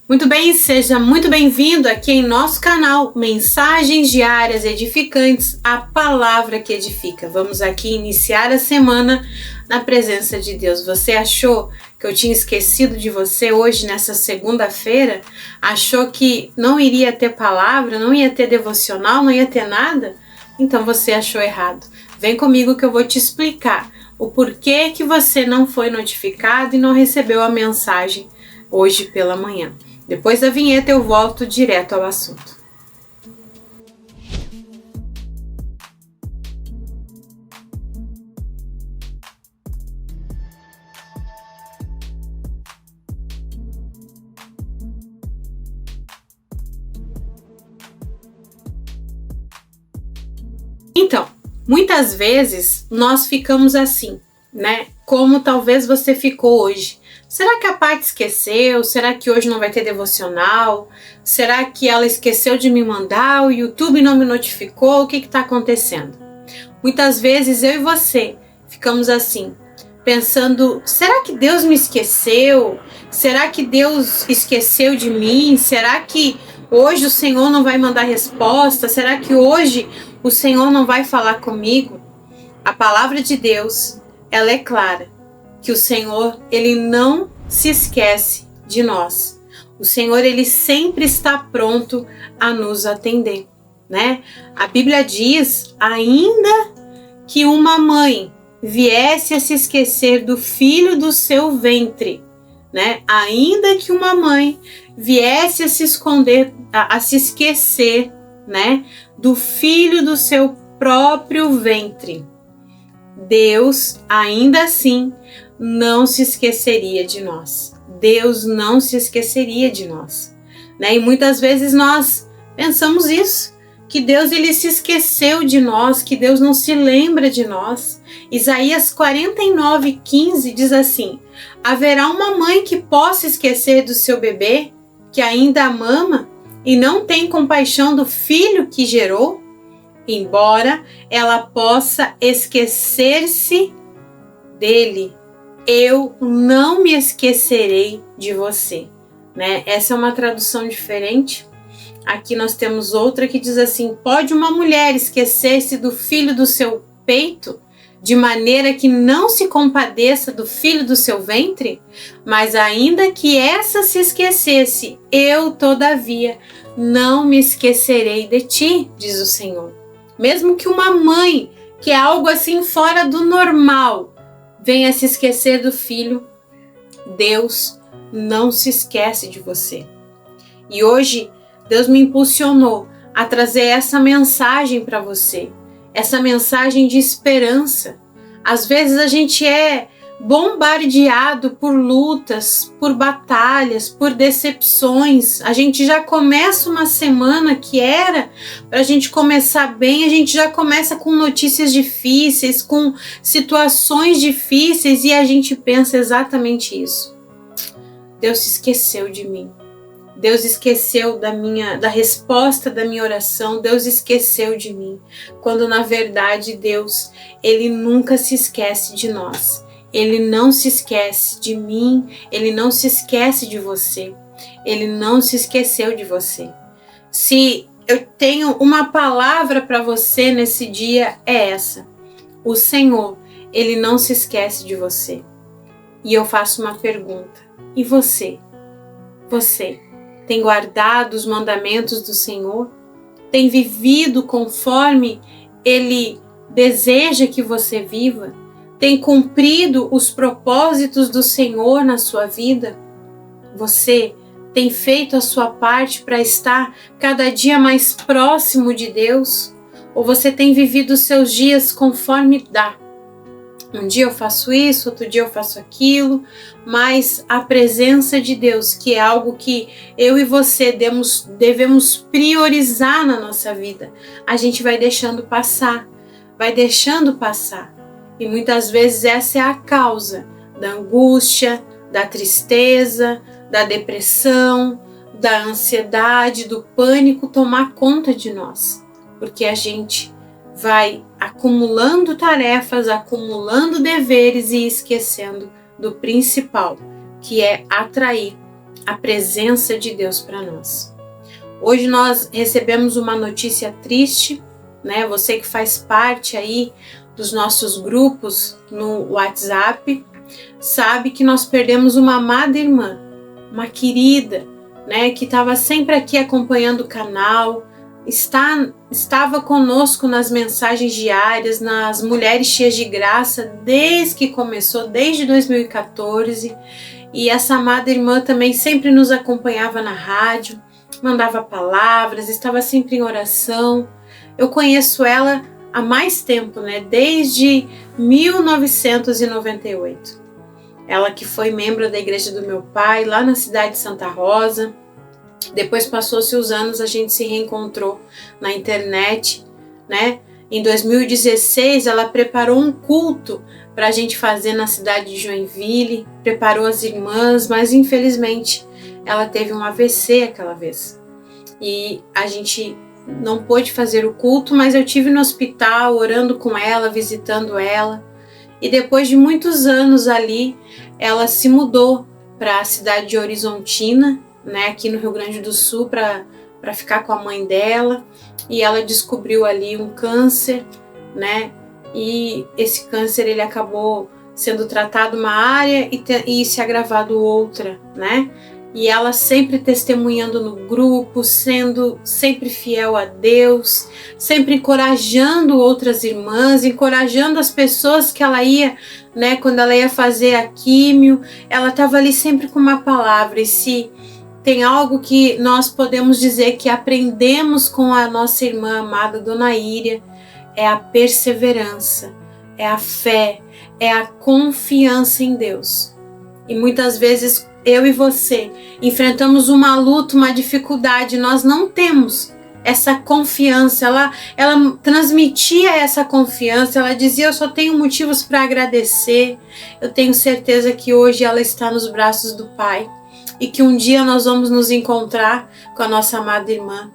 Muito bem, seja muito bem-vindo aqui em nosso canal Mensagens Diárias Edificantes, a palavra que edifica. Vamos aqui iniciar a semana na presença de Deus. Você achou que eu tinha esquecido de você hoje, nessa segunda-feira? Achou que não iria ter palavra, não ia ter devocional, não ia ter nada? Então você achou errado. Vem comigo que eu vou te explicar o porquê que você não foi notificado e não recebeu a mensagem hoje pela manhã. Depois da vinheta eu volto direto ao assunto. Então, muitas vezes nós ficamos assim, né? Como talvez você ficou hoje. Será que a Paty esqueceu? Será que hoje não vai ter devocional? Será que ela esqueceu de me mandar? O YouTube não me notificou? O que está acontecendo? Muitas vezes eu e você ficamos assim, pensando, será que Deus me esqueceu? Será que Deus esqueceu de mim? Será que hoje o Senhor não vai mandar resposta? Será que hoje o Senhor não vai falar comigo? A palavra de Deus, ela é clara. Que o Senhor, Ele não se esquece de nós. O Senhor, Ele sempre está pronto a nos atender, né? A Bíblia diz, ainda que uma mãe viesse a se esquecer do filho do seu ventre, né? Ainda que uma mãe viesse a se esconder, a se esquecer, né? Do filho do seu próprio ventre, Deus, ainda assim, não se esqueceria de nós. Deus não se esqueceria de nós, né? E muitas vezes nós pensamos isso, que Deus ele se esqueceu de nós, que Deus não se lembra de nós. Isaías 49:15 diz assim: haverá uma mãe que possa esquecer do seu bebê, que ainda a mama, e não tem compaixão do filho que gerou? Embora ela possa esquecer-se dele, eu não me esquecerei de você, né? Essa é uma tradução diferente. Aqui nós temos outra que diz assim: pode uma mulher esquecer-se do filho do seu peito, de maneira que não se compadeça do filho do seu ventre? Mas ainda que essa se esquecesse, eu, todavia, não me esquecerei de ti, diz o Senhor. Mesmo que uma mãe, que é algo assim fora do normal, venha se esquecer do filho, Deus não se esquece de você. E hoje, Deus me impulsionou a trazer essa mensagem para você, essa mensagem de esperança. Às vezes a gente é bombardeado por lutas, por batalhas, por decepções. A gente já começa uma semana que era para a gente começar bem, a gente já começa com notícias difíceis, com situações difíceis e a gente pensa exatamente isso. Deus se esqueceu de mim. Deus esqueceu da resposta da minha oração. Deus esqueceu de mim. Quando na verdade Deus, Ele nunca se esquece de nós. Ele não se esquece de mim, Ele não se esquece de você, Ele não se esqueceu de você. Se eu tenho uma palavra para você nesse dia, é essa: o Senhor, Ele não se esquece de você. E eu faço uma pergunta: e você? Você tem guardado os mandamentos do Senhor? Tem vivido conforme Ele deseja que você viva? Tem cumprido os propósitos do Senhor na sua vida? Você tem feito a sua parte para estar cada dia mais próximo de Deus? Ou você tem vivido os seus dias conforme dá? Um dia eu faço isso, outro dia eu faço aquilo, mas a presença de Deus, que é algo que eu e você devemos priorizar na nossa vida, a gente vai deixando passar, vai deixando passar. E muitas vezes essa é a causa da angústia, da tristeza, da depressão, da ansiedade, do pânico tomar conta de nós. Porque a gente vai acumulando tarefas, acumulando deveres e esquecendo do principal, que é atrair a presença de Deus para nós. Hoje nós recebemos uma notícia triste, né? Você que faz parte aí dos nossos grupos no WhatsApp, sabe que nós perdemos uma amada irmã, uma querida, né? Que estava sempre aqui acompanhando o canal, estava conosco nas mensagens diárias, nas Mulheres Cheias de Graça, desde que começou, desde 2014. E essa amada irmã também sempre nos acompanhava na rádio, mandava palavras, estava sempre em oração. Eu conheço ela há mais tempo, né? Desde 1998. Ela que foi membro da igreja do meu pai, lá na cidade de Santa Rosa. Depois passou-se os anos, a gente se reencontrou na internet, né? Em 2016, ela preparou um culto para a gente fazer na cidade de Joinville, preparou as irmãs, mas infelizmente ela teve um AVC aquela vez. E a gente não pôde fazer o culto, mas eu estive no hospital orando com ela, visitando ela. E depois de muitos anos ali, ela se mudou para a cidade de Horizontina, né, aqui no Rio Grande do Sul, para ficar com a mãe dela. E ela descobriu ali um câncer, né? E esse câncer ele acabou sendo tratado uma área e se agravado outra, né? E ela sempre testemunhando no grupo, sendo sempre fiel a Deus, sempre encorajando outras irmãs, encorajando as pessoas que ela ia, né? Quando ela ia fazer a químio, ela estava ali sempre com uma palavra. E se tem algo que nós podemos dizer que aprendemos com a nossa irmã amada Dona Íria, é a perseverança, é a fé, é a confiança em Deus. E muitas vezes eu e você enfrentamos uma luta, uma dificuldade, nós não temos essa confiança. Ela transmitia essa confiança, ela dizia: eu só tenho motivos para agradecer. Eu tenho certeza que hoje ela está nos braços do Pai e que um dia nós vamos nos encontrar com a nossa amada irmã.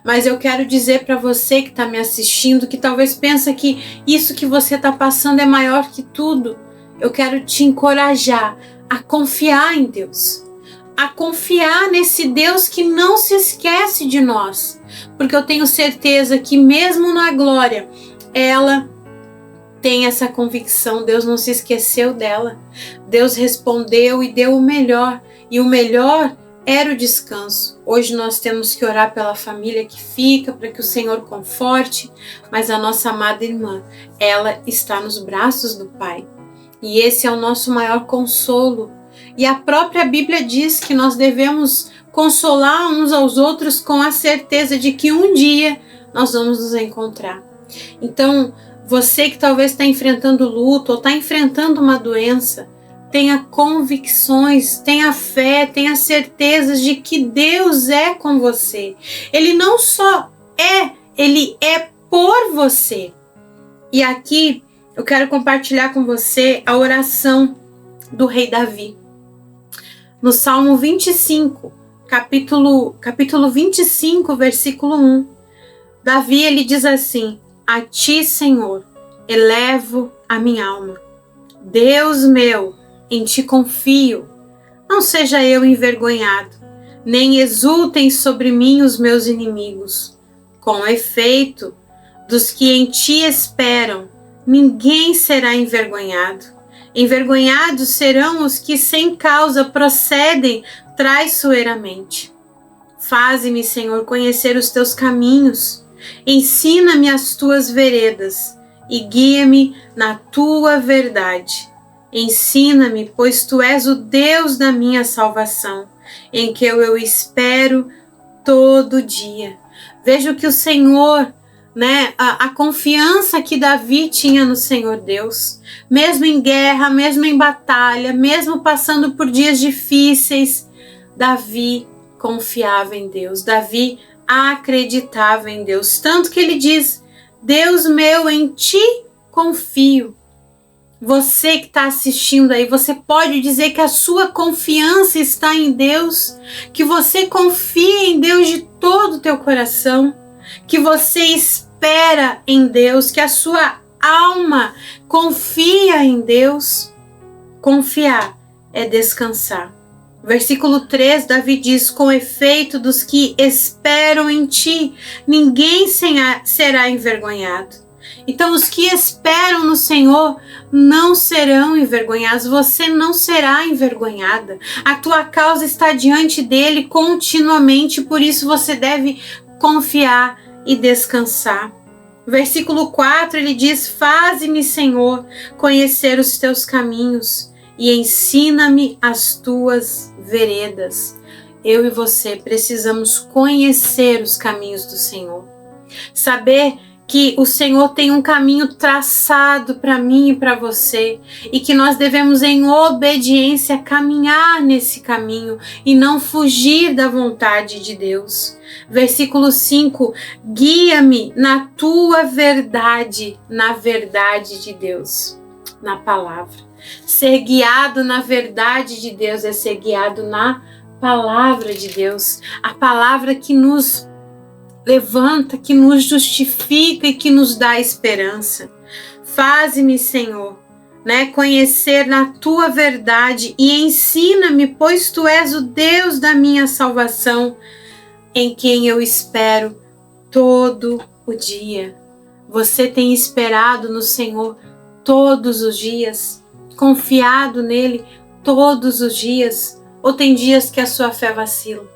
Mas eu quero dizer para você que está me assistindo, que talvez pensa que isso que você está passando é maior que tudo. Eu quero te encorajar a confiar em Deus, a confiar nesse Deus que não se esquece de nós, porque eu tenho certeza que mesmo na glória, ela tem essa convicção, Deus não se esqueceu dela, Deus respondeu e deu o melhor, e o melhor era o descanso. Hoje nós temos que orar pela família que fica, para que o Senhor conforte, mas a nossa amada irmã, ela está nos braços do Pai. E esse é o nosso maior consolo. E a própria Bíblia diz que nós devemos consolar uns aos outros com a certeza de que um dia nós vamos nos encontrar. Então, você que talvez está enfrentando luto ou está enfrentando uma doença, tenha convicções, tenha fé, tenha certezas de que Deus é com você. Ele não só é, Ele é por você. E aqui eu quero compartilhar com você a oração do rei Davi. No Salmo 25, capítulo 25, versículo 1. Davi, ele diz assim: a ti, Senhor, elevo a minha alma. Deus meu, em ti confio. Não seja eu envergonhado, nem exultem sobre mim os meus inimigos. Com efeito, dos que em ti esperam, ninguém será envergonhado. Envergonhados serão os que sem causa procedem traiçoeiramente. Faze-me, Senhor, conhecer os teus caminhos. Ensina-me as tuas veredas e guia-me na tua verdade. Ensina-me, pois tu és o Deus da minha salvação, em que eu espero todo dia. Veja que o Senhor, né, a confiança que Davi tinha no Senhor Deus, mesmo em guerra, mesmo em batalha, mesmo passando por dias difíceis, Davi confiava em Deus, Davi acreditava em Deus, tanto que ele diz: Deus meu, em ti confio. Você que está assistindo aí, você pode dizer que a sua confiança está em Deus, que você confia em Deus de todo o teu coração, que você espera em Deus, que a sua alma confia em Deus. Confiar é descansar. Versículo 3, Davi diz: com efeito dos que esperam em ti, ninguém será envergonhado. Então, os que esperam no Senhor não serão envergonhados, você não será envergonhada. A tua causa está diante dele continuamente, por isso você deve confiar e descansar. Versículo 4, ele diz: faze-me, Senhor, conhecer os teus caminhos e ensina-me as tuas veredas. Eu e você precisamos conhecer os caminhos do Senhor. Saber que o Senhor tem um caminho traçado para mim e para você e que nós devemos, em obediência, caminhar nesse caminho e não fugir da vontade de Deus. Versículo 5, guia-me na tua verdade, na verdade de Deus, na palavra. Ser guiado na verdade de Deus é ser guiado na palavra de Deus, a palavra que nos levanta, que nos justifica e que nos dá esperança. Faze-me, Senhor, conhecer na tua verdade e ensina-me, pois tu és o Deus da minha salvação, em quem eu espero todo o dia. Você tem esperado no Senhor todos os dias, confiado nele todos os dias, ou tem dias que a sua fé vacila?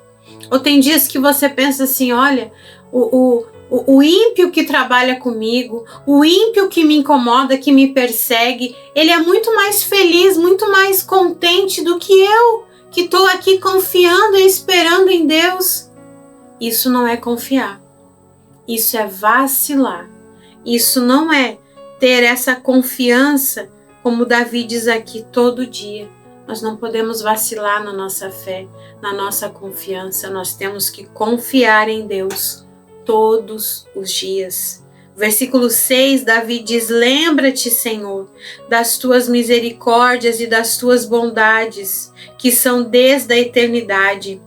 Ou tem dias que você pensa assim: olha, o ímpio que trabalha comigo, o ímpio que me incomoda, que me persegue, ele é muito mais feliz, muito mais contente do que eu, que estou aqui confiando e esperando em Deus. Isso não é confiar, isso é vacilar, isso não é ter essa confiança, como Davi diz aqui, todo dia. Nós não podemos vacilar na nossa fé, na nossa confiança. Nós temos que confiar em Deus todos os dias. Versículo 6, Davi diz: lembra-te, Senhor, das tuas misericórdias e das tuas bondades, que são desde a eternidade.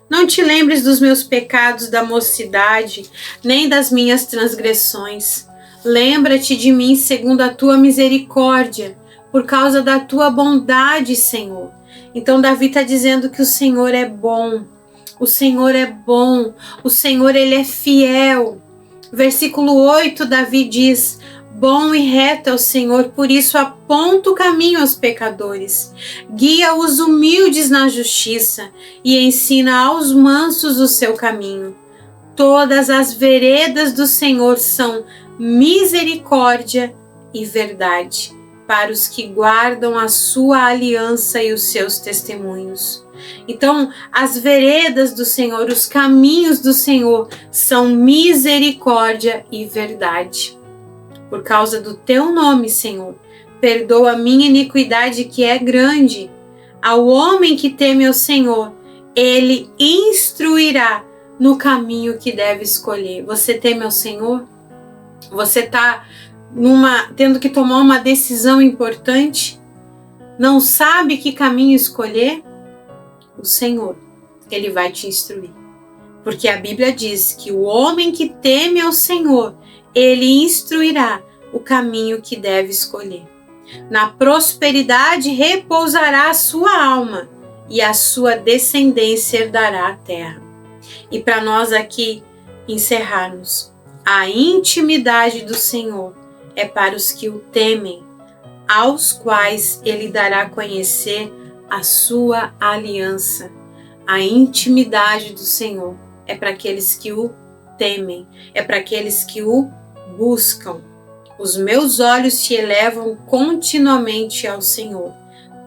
Não te lembres dos meus pecados da mocidade, nem das minhas transgressões. Lembra-te de mim segundo a tua misericórdia, por causa da tua bondade, Senhor. Então Davi está dizendo que o Senhor é bom. O Senhor é bom. O Senhor, ele é fiel. Versículo 8, Davi diz: bom e reto é o Senhor, por isso aponta o caminho aos pecadores. Guia os humildes na justiça e ensina aos mansos o seu caminho. Todas as veredas do Senhor são misericórdia e verdade para os que guardam a sua aliança e os seus testemunhos. Então, as veredas do Senhor, os caminhos do Senhor são misericórdia e verdade. Por causa do teu nome, Senhor, perdoa a minha iniquidade que é grande. Ao homem que teme ao Senhor, ele instruirá no caminho que deve escolher. Você teme ao Senhor? Você está tendo que tomar uma decisão importante? Não sabe que caminho escolher? O Senhor, ele vai te instruir. Porque a Bíblia diz que o homem que teme ao Senhor, ele instruirá o caminho que deve escolher. Na prosperidade repousará a sua alma e a sua descendência herdará a terra. E para nós aqui encerrarmos, a intimidade do Senhor é para os que o temem, aos quais ele dará a conhecer a sua aliança. A intimidade do Senhor é para aqueles que o temem, é para aqueles que o buscam. Os meus olhos se elevam continuamente ao Senhor,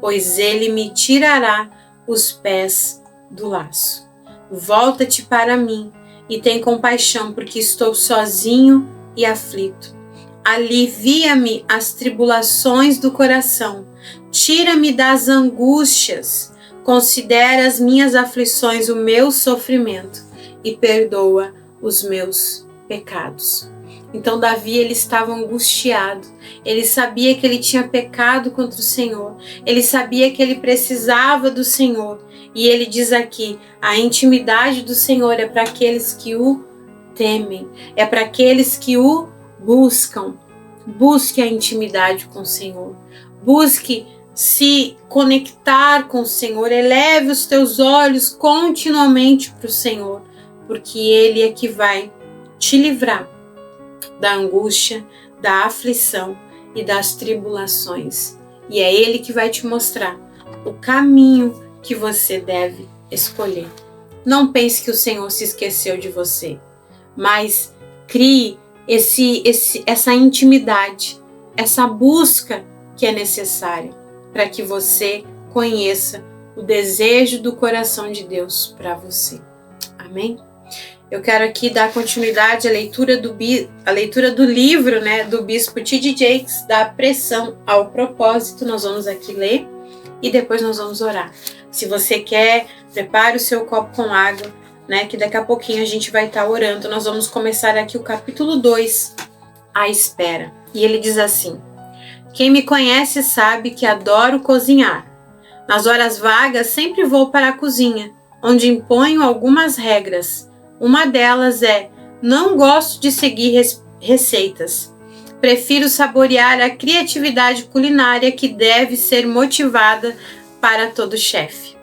pois ele me tirará os pés do laço. Volta-te para mim e tem compaixão, porque estou sozinho e aflito. Alivia-me as tribulações do coração, tira-me das angústias, considera as minhas aflições, o meu sofrimento e perdoa os meus pecados. Então Davi, ele estava angustiado, ele sabia que ele tinha pecado contra o Senhor, ele sabia que ele precisava do Senhor, e ele diz aqui: a intimidade do Senhor é para aqueles que o temem, é para aqueles que o buscam. Busque a intimidade com o Senhor, busque se conectar com o Senhor. Eleve os teus olhos continuamente para o Senhor, porque Ele é que vai te livrar da angústia, da aflição e das tribulações. E é Ele que vai te mostrar o caminho que você deve escolher. Não pense que o Senhor se esqueceu de você, mas crie essa intimidade, essa busca que é necessária para que você conheça o desejo do coração de Deus para você. Amém? Eu quero aqui dar continuidade à leitura do livro, do Bispo T.D. Jakes, da Pressão ao Propósito. Nós vamos aqui ler e depois nós vamos orar. Se você quer, prepare o seu copo com água, que daqui a pouquinho a gente vai estar orando. Nós vamos começar aqui o capítulo 2, A Espera. E ele diz assim: quem me conhece sabe que adoro cozinhar. Nas horas vagas sempre vou para a cozinha, onde imponho algumas regras. Uma delas é: não gosto de seguir receitas. Prefiro saborear a criatividade culinária que deve ser motivada para todo chefe.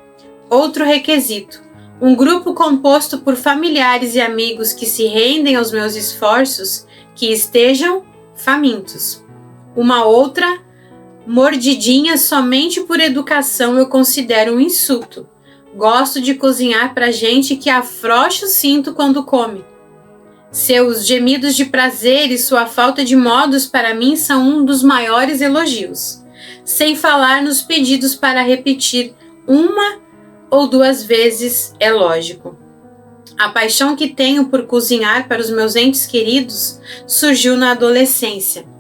Outro requisito: um grupo composto por familiares e amigos que se rendem aos meus esforços, que estejam famintos. Uma outra mordidinha somente por educação eu considero um insulto. Gosto de cozinhar para gente que afrouxa o cinto quando come. Seus gemidos de prazer e sua falta de modos para mim são um dos maiores elogios. Sem falar nos pedidos para repetir uma ou duas vezes, é lógico. A paixão que tenho por cozinhar para os meus entes queridos surgiu na adolescência.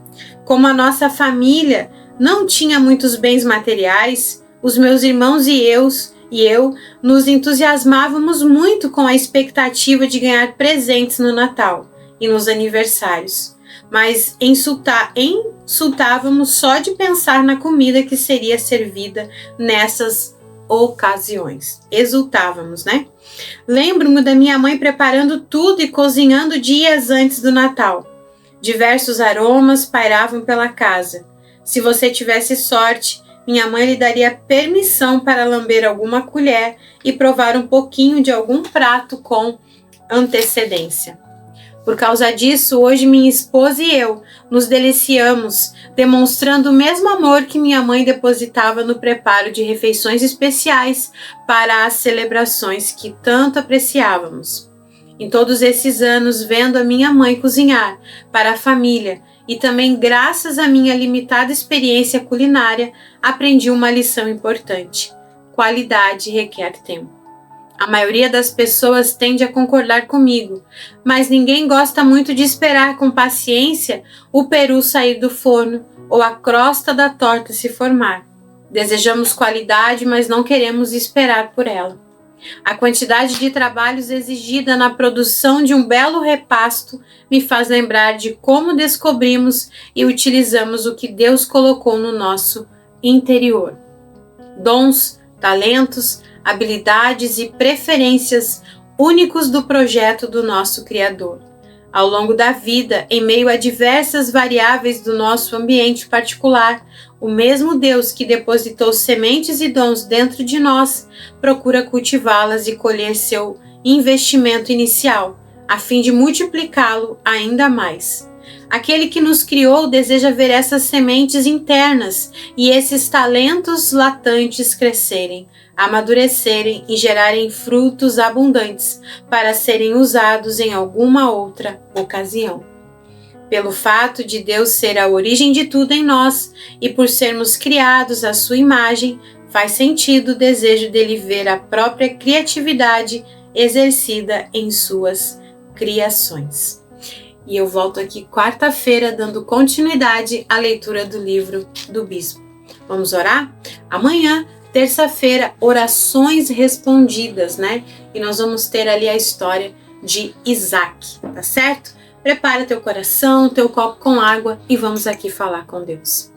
Como a nossa família não tinha muitos bens materiais, os meus irmãos e eu nos entusiasmávamos muito com a expectativa de ganhar presentes no Natal e nos aniversários, mas insultávamos só de pensar na comida que seria servida nessas ocasiões. Exultávamos, Lembro-me da minha mãe preparando tudo e cozinhando dias antes do Natal. Diversos aromas pairavam pela casa. Se você tivesse sorte, minha mãe lhe daria permissão para lamber alguma colher e provar um pouquinho de algum prato com antecedência. Por causa disso, hoje minha esposa e eu nos deliciamos, demonstrando o mesmo amor que minha mãe depositava no preparo de refeições especiais para as celebrações que tanto apreciávamos. Em todos esses anos, vendo a minha mãe cozinhar para a família e também graças à minha limitada experiência culinária, aprendi uma lição importante: qualidade requer tempo. A maioria das pessoas tende a concordar comigo, mas ninguém gosta muito de esperar com paciência o peru sair do forno ou a crosta da torta se formar. Desejamos qualidade, mas não queremos esperar por ela. A quantidade de trabalhos exigida na produção de um belo repasto me faz lembrar de como descobrimos e utilizamos o que Deus colocou no nosso interior. Dons, talentos, habilidades e preferências únicos do projeto do nosso Criador. Ao longo da vida, em meio a diversas variáveis do nosso ambiente particular, o mesmo Deus que depositou sementes e dons dentro de nós procura cultivá-las e colher seu investimento inicial, a fim de multiplicá-lo ainda mais. Aquele que nos criou deseja ver essas sementes internas e esses talentos latentes crescerem, amadurecerem e gerarem frutos abundantes para serem usados em alguma outra ocasião. Pelo fato de Deus ser a origem de tudo em nós e por sermos criados à sua imagem, faz sentido o desejo dele ver a própria criatividade exercida em suas criações. E eu volto aqui quarta-feira dando continuidade à leitura do livro do Bispo. Vamos orar? Amanhã, terça-feira, orações respondidas, E nós vamos ter ali a história de Isaac, tá certo? Prepara teu coração, teu copo com água e vamos aqui falar com Deus.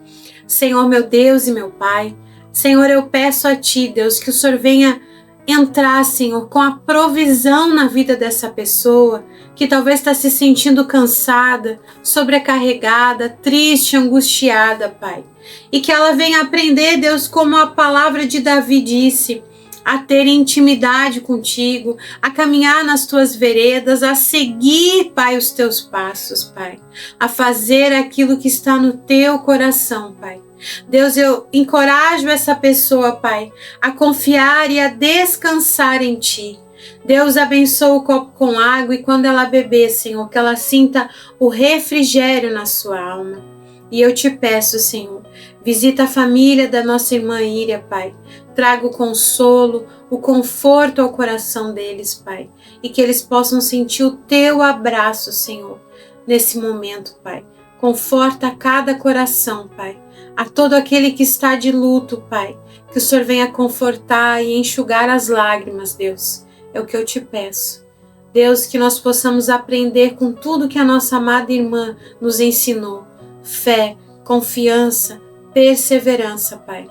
Senhor, meu Deus e meu Pai, Senhor, eu peço a Ti, Deus, que o Senhor venha entrar, Senhor, com a provisão na vida dessa pessoa que talvez está se sentindo cansada, sobrecarregada, triste, angustiada, Pai. E que ela venha aprender, Deus, como a palavra de Davi disse, a ter intimidade contigo, a caminhar nas tuas veredas, a seguir, Pai, os teus passos, Pai, a fazer aquilo que está no teu coração, Pai. Deus, eu encorajo essa pessoa, Pai, a confiar e a descansar em Ti. Deus, abençoa o copo com água e quando ela beber, Senhor, que ela sinta o refrigério na sua alma. E eu te peço, Senhor, visita a família da nossa irmã Íria, Pai. Traga o consolo, o conforto ao coração deles, Pai. E que eles possam sentir o teu abraço, Senhor, nesse momento, Pai. Conforta cada coração, Pai. A todo aquele que está de luto, Pai. Que o Senhor venha confortar e enxugar as lágrimas, Deus. É o que eu te peço. Deus, que nós possamos aprender com tudo que a nossa amada irmã nos ensinou. Fé, confiança, perseverança, Pai.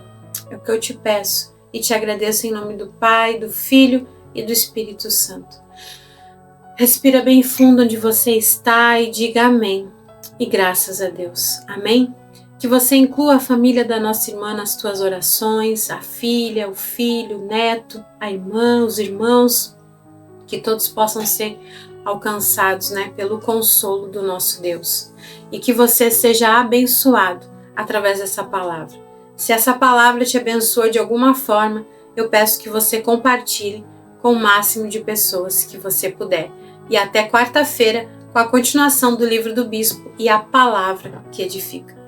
É o que eu te peço. E te agradeço em nome do Pai, do Filho e do Espírito Santo. Respira bem fundo onde você está e diga amém. E graças a Deus. Amém? Que você inclua a família da nossa irmã nas tuas orações, a filha, o filho, o neto, a irmã, os irmãos, que todos possam ser alcançados, pelo consolo do nosso Deus. E que você seja abençoado através dessa palavra. Se essa palavra te abençoa de alguma forma, eu peço que você compartilhe com o máximo de pessoas que você puder. E até quarta-feira com a continuação do livro do Bispo e a palavra que edifica.